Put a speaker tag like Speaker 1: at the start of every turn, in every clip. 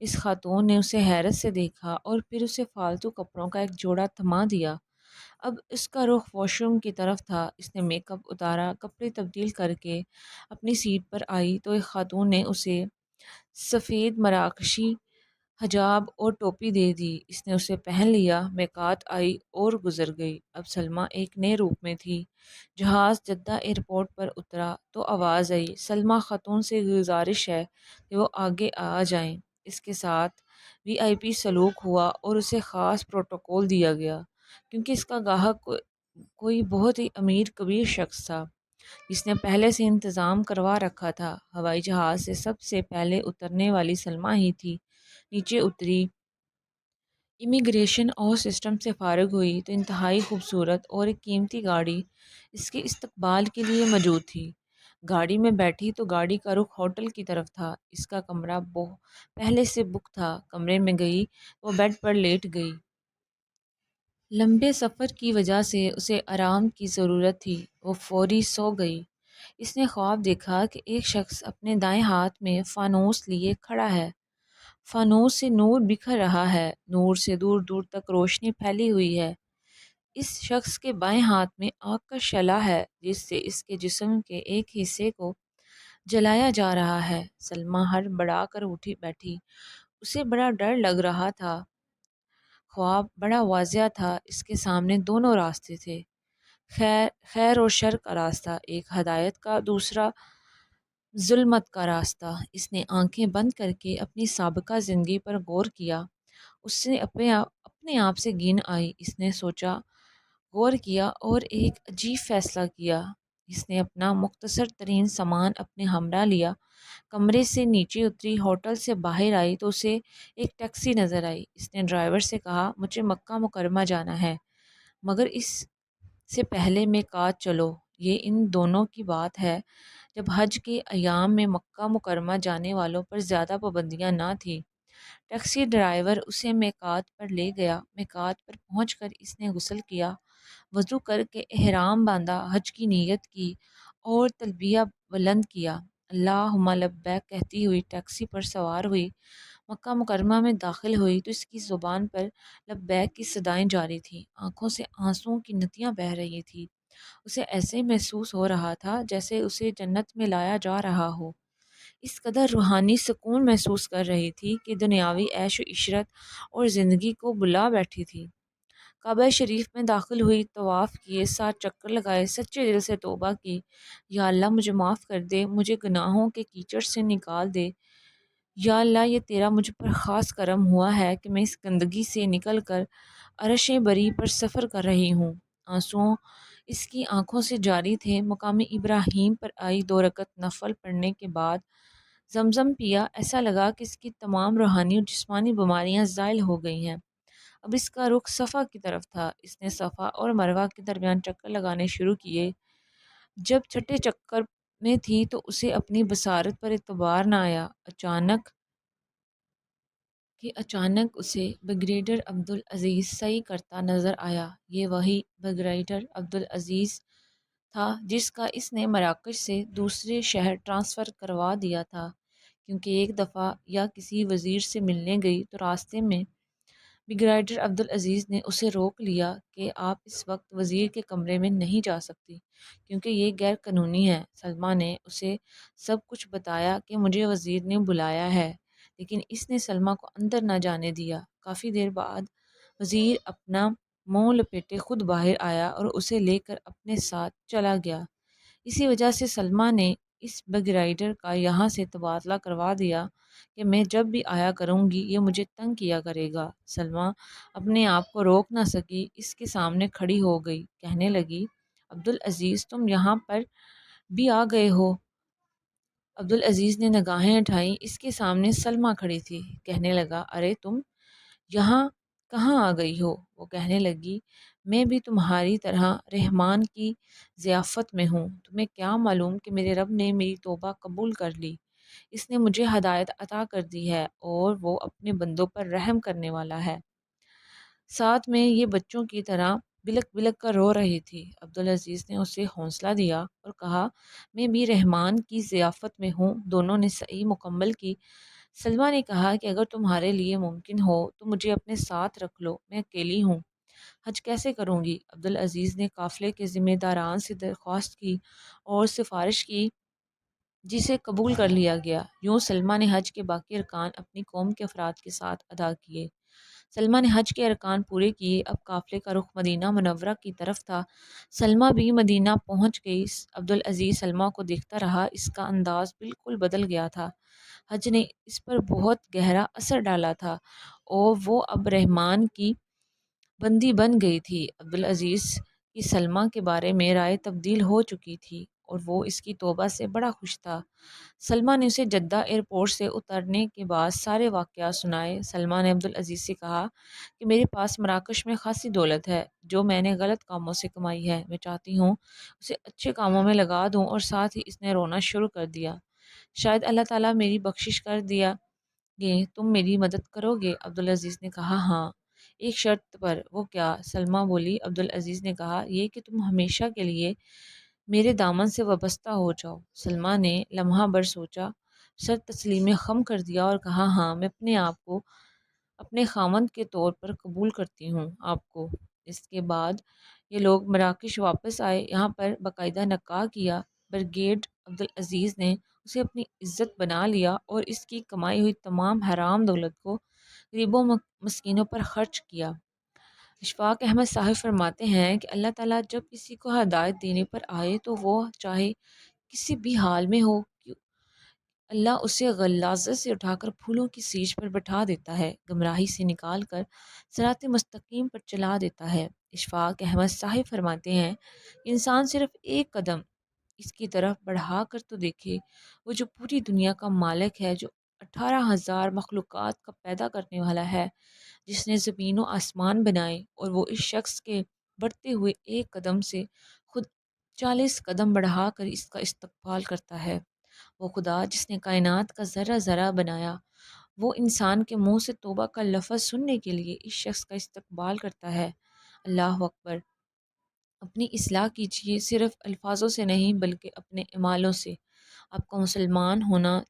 Speaker 1: اس خاتون نے اسے حیرت سے دیکھا اور پھر اسے فالتو کپڑوں کا ایک جوڑا تھما دیا۔ اب اس کا رخ واش روم کی طرف تھا۔ اس نے میک اپ اتارا، کپڑے تبدیل کر کے اپنی سیٹ پر آئی تو ایک خاتون نے اسے سفید مراکشی حجاب اور ٹوپی دے دی۔ اس نے اسے پہن لیا، میکات آئی اور گزر گئی۔ اب سلمیٰ ایک نئے روپ میں تھی۔ جہاز جدہ ایئرپورٹ پر اترا تو آواز آئی، سلمیٰ خاتون سے گزارش ہے کہ وہ آگے آ جائیں۔ اس کے ساتھ وی آئی پی سلوک ہوا اور اسے خاص پروٹوکول دیا گیا کیونکہ اس کا گاہک کوئی بہت ہی امیر کبیر شخص تھا جس نے پہلے سے انتظام کروا رکھا تھا۔ ہوائی جہاز سے سب سے پہلے اترنے والی سلمیٰ ہی تھی۔ نیچے اتری، امیگریشن اور سسٹم سے فارغ ہوئی تو انتہائی خوبصورت اور ایک قیمتی گاڑی اس کے استقبال کے لیے موجود تھی۔ گاڑی میں بیٹھی تو گاڑی کا رخ ہوٹل کی طرف تھا۔ اس کا کمرہ پہلے سے بک تھا۔ کمرے میں گئی تو وہ بیڈ پر لیٹ گئی۔ لمبے سفر کی وجہ سے اسے آرام کی ضرورت تھی۔ وہ فوری سو گئی۔ اس نے خواب دیکھا کہ ایک شخص اپنے دائیں ہاتھ میں فانوس لیے کھڑا ہے۔ فانوس سے نور بکھر رہا ہے، نور سے دور دور تک روشنی پھیلی ہوئی ہے۔ اس شخص کے بائیں ہاتھ میں آگ کا شعلہ ہے جس سے اس کے جسم کے ایک حصے کو جلایا جا رہا ہے۔ سلمیٰ ہڑبڑا کر اٹھی بیٹھی۔ اسے بڑا ڈر لگ رہا تھا۔ خواب بڑا واضح تھا۔ اس کے سامنے دونوں راستے تھے، خیر اور شر کا راستہ، ایک ہدایت کا، دوسرا ظلمت کا راستہ۔ اس نے آنکھیں بند کر کے اپنی سابقہ زندگی پر غور کیا۔ اس سے اپنے آپ سے گھن آئی۔ اس نے سوچا، غور کیا اور ایک عجیب فیصلہ کیا۔ اس نے اپنا مختصر ترین سامان اپنے ہمراہ لیا، کمرے سے نیچے اتری، ہوٹل سے باہر آئی تو اسے ایک ٹیکسی نظر آئی۔ اس نے ڈرائیور سے کہا، مجھے مکہ مکرمہ جانا ہے، مگر اس سے پہلے میقات چلو۔ یہ ان دونوں کی بات ہے جب حج کے ایام میں مکہ مکرمہ جانے والوں پر زیادہ پابندیاں نہ تھیں۔ ٹیکسی ڈرائیور اسے میقات پر لے گیا۔ میقات پر پہنچ کر اس نے غسل کیا، وضو کر کے احرام باندھا، حج کی نیت کی اور تلبیہ بلند کیا۔ اللہم لبیک کہتی ہوئی ٹیکسی پر سوار ہوئی۔ مکہ مکرمہ میں داخل ہوئی تو اس کی زبان پر لبیک کی صدائیں جاری تھیں، آنکھوں سے آنسوؤں کی ندیاں بہہ رہی تھیں۔ اسے ایسے محسوس ہو رہا تھا جیسے اسے جنت میں لایا جا رہا ہو۔ اس قدر روحانی سکون محسوس کر رہی تھی کہ دنیاوی عیش و عشرت اور زندگی کو بھلا بیٹھی تھی۔ کعبہ شریف میں داخل ہوئی، طواف کیے، 7 چکر لگائے، سچے دل سے توبہ کی، یا اللہ مجھے معاف کر دے، مجھے گناہوں کے کیچڑ سے نکال دے۔ یا اللہ یہ تیرا مجھ پر خاص کرم ہوا ہے کہ میں اس گندگی سے نکل کر عرش بری پر سفر کر رہی ہوں۔ آنسوؤں اس کی آنکھوں سے جاری تھے۔ مقام ابراہیم پر آئی، 2 رکعت نفل پڑھنے کے بعد زمزم پیا، ایسا لگا کہ اس کی تمام روحانی اور جسمانی بیماریاں زائل ہو گئی ہیں۔ اب اس کا رخ صفا کی طرف تھا۔ اس نے صفا اور مروہ کے درمیان چکر لگانے شروع کیے۔ جب چھٹے چکر میں تھی تو اسے اپنی بصارت پر اعتبار نہ آیا۔ اچانک اسے بریگیڈیئر عبدالعزیز صحیح کرتا نظر آیا۔ یہ وہی بریگیڈیئر عبدالعزیز تھا جس کا اس نے مراکش سے دوسرے شہر ٹرانسفر کروا دیا تھا، کیونکہ ایک دفعہ یا کسی وزیر سے ملنے گئی تو راستے میں بریگیڈیئر عبدالعزیز نے اسے روک لیا کہ آپ اس وقت وزیر کے کمرے میں نہیں جا سکتی کیونکہ یہ غیر قانونی ہے۔ سلمیٰ نے اسے سب کچھ بتایا کہ مجھے وزیر نے بلایا ہے، لیکن اس نے سلمیٰ کو اندر نہ جانے دیا۔ کافی دیر بعد وزیر اپنا منہ لپیٹے خود باہر آیا اور اسے لے کر اپنے ساتھ چلا گیا۔ اسی وجہ سے سلمیٰ نے اس بریگیڈیئر کا یہاں سے تبادلہ کروا دیا کہ میں جب بھی آیا کروں گی یہ مجھے تنگ کیا کرے گا۔ سلمیٰ اپنے آپ کو روک نہ سکی، اس کے سامنے کھڑی ہو گئی، کہنے لگی، عبدالعزیز تم یہاں پر بھی آ گئے ہو؟ عبدالعزیز نے نگاہیں اٹھائیں، اس کے سامنے سلمیٰ کھڑی تھی۔ کہنے لگا، ارے تم یہاں کہاں آ گئی ہو؟ وہ کہنے لگی، میں بھی تمہاری طرح رحمان کی ضیافت میں ہوں، تمہیں کیا معلوم کہ میرے رب نے میری توبہ قبول کر لی، اس نے مجھے ہدایت عطا کر دی ہے اور وہ اپنے بندوں پر رحم کرنے والا ہے۔ ساتھ میں یہ بچوں کی طرح بلک بلک کر رو رہی تھی۔ عبدالعزیز نے اسے حوصلہ دیا اور کہا، میں بھی رحمان کی ضیافت میں ہوں۔ دونوں نے سعی مکمل کی سلمہ نے کہا کہ اگر تمہارے لیے ممکن ہو تو مجھے اپنے ساتھ رکھ لو، میں اکیلی ہوں، حج کیسے کروں گی؟ عبدالعزیز نے قافلے کے ذمہ داران سے درخواست کی اور سفارش کی، جسے قبول کر لیا گیا۔ یوں سلمہ نے حج کے باقی ارکان اپنی قوم کے افراد کے ساتھ ادا کیے۔ سلمہ نے حج کے ارکان پورے کیے، اب قافلے کا رخ مدینہ منورہ کی طرف تھا۔ سلمہ بھی مدینہ پہنچ گئی۔ عبدالعزیز سلمہ کو دیکھتا رہا، اس کا انداز بالکل بدل گیا تھا۔ حج نے اس پر بہت گہرا اثر ڈالا تھا اور وہ اب رحمان کی بندی بن گئی تھی۔ عبدالعزیز کی سلمہ کے بارے میں رائے تبدیل ہو چکی تھی اور وہ اس کی توبہ سے بڑا خوش تھا۔ سلمہ نے اسے جدہ ایئرپورٹ سے اترنے کے بعد سارے واقعات سنائے۔ سلمہ نے عبدالعزیز سے کہا کہ میرے پاس مراکش میں خاصی دولت ہے جو میں نے غلط کاموں سے کمائی ہے، میں چاہتی ہوں اسے اچھے کاموں میں لگا دوں، اور ساتھ ہی اس نے رونا شروع کر دیا۔ شاید اللہ تعالیٰ میری بخشش کر دیا گے، تم میری مدد کرو گے؟ عبدالعزیز نے کہا ہاں، ایک شرط پر۔ وہ کیا؟ سلمہ بولی۔ عبدالعزیز نے کہا یہ کہ تم ہمیشہ کے لیے میرے دامن سے وابستہ ہو جاؤ۔ سلمہ نے لمحہ بھر سوچا، سر تسلیم خم کر دیا اور کہا ہاں، میں اپنے آپ کو اپنے خاوند کے طور پر قبول کرتی ہوں آپ کو۔ اس کے بعد یہ لوگ مراکش واپس آئے، یہاں پر باقاعدہ نکاح کیا۔ برگیڈ عبدالعزیز نے اسے اپنی عزت بنا لیا اور اس کی کمائی ہوئی تمام حرام دولت کو غریبوں مسکینوں پر خرچ کیا۔ اشفاق احمد صاحب فرماتے ہیں کہ اللہ تعالیٰ جب کسی کو ہدایت دینے پر آئے تو وہ چاہے کسی بھی حال میں ہو، اللہ اسے غلاظت سے اٹھا کر پھولوں کی سیج پر بٹھا دیتا ہے، گمراہی سے نکال کر صراط مستقیم پر چلا دیتا ہے۔ اشفاق احمد صاحب فرماتے ہیں انسان صرف ایک قدم اس کی طرف بڑھا کر تو دیکھے، وہ جو پوری دنیا کا مالک ہے، جو 18,000 مخلوقات کا پیدا کرنے والا ہے، جس نے زمین و آسمان بنائے، اور وہ اس شخص کے بڑھتے ہوئے ایک قدم سے خود 40 قدم بڑھا کر اس کا استقبال کرتا ہے۔ وہ خدا جس نے کائنات کا ذرہ ذرہ بنایا، وہ انسان کے منہ سے توبہ کا لفظ سننے کے لیے اس شخص کا استقبال کرتا ہے۔ اللہ اکبر۔ اپنی اصلاح کیجیے، صرف الفاظوں سے نہیں بلکہ اپنے اعمالوں سے۔ آپ کو مسلمان ہونا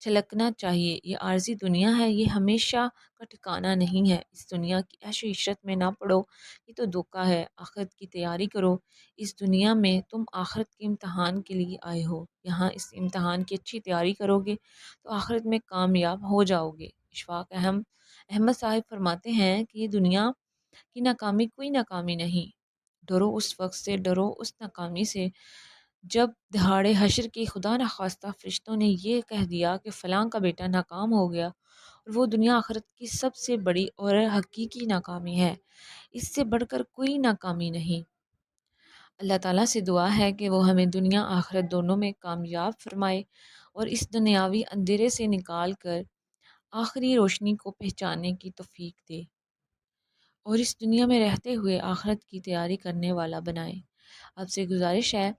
Speaker 1: چھلکنا چاہیے۔ یہ عارضی دنیا ہے، یہ ہمیشہ کا ٹھکانہ نہیں ہے۔ اس دنیا کی عیش و عشرت میں نہ پڑو، یہ تو دھوکہ ہے۔ آخرت کی تیاری کرو۔ اس دنیا میں تم آخرت کے امتحان کے لیے آئے ہو، یہاں اس امتحان کی اچھی تیاری کرو گے تو آخرت میں کامیاب ہو جاؤ گے۔ اشفاق احمد صاحب فرماتے ہیں کہ یہ دنیا کی ناکامی کوئی ناکامی نہیں، ڈرو اس وقت سے، ڈرو اس ناکامی سے جب دہاڑے حشر کی خدا نخواستہ فرشتوں نے یہ کہہ دیا کہ فلاں کا بیٹا ناکام ہو گیا، اور وہ دنیا آخرت کی سب سے بڑی اور حقیقی ناکامی ہے، اس سے بڑھ کر کوئی ناکامی نہیں۔ اللہ تعالیٰ سے دعا ہے کہ وہ ہمیں دنیا آخرت دونوں میں کامیاب فرمائے اور اس دنیاوی اندھیرے سے نکال کر آخری روشنی کو پہچاننے کی توفیق دے، اور اس دنیا میں رہتے ہوئے آخرت کی تیاری کرنے والا بنائے۔ آپ سے گزارش ہے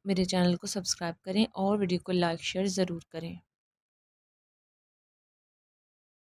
Speaker 1: میرے چینل کو سبسکرائب کریں اور ویڈیو کو لائک شیئر ضرور کریں۔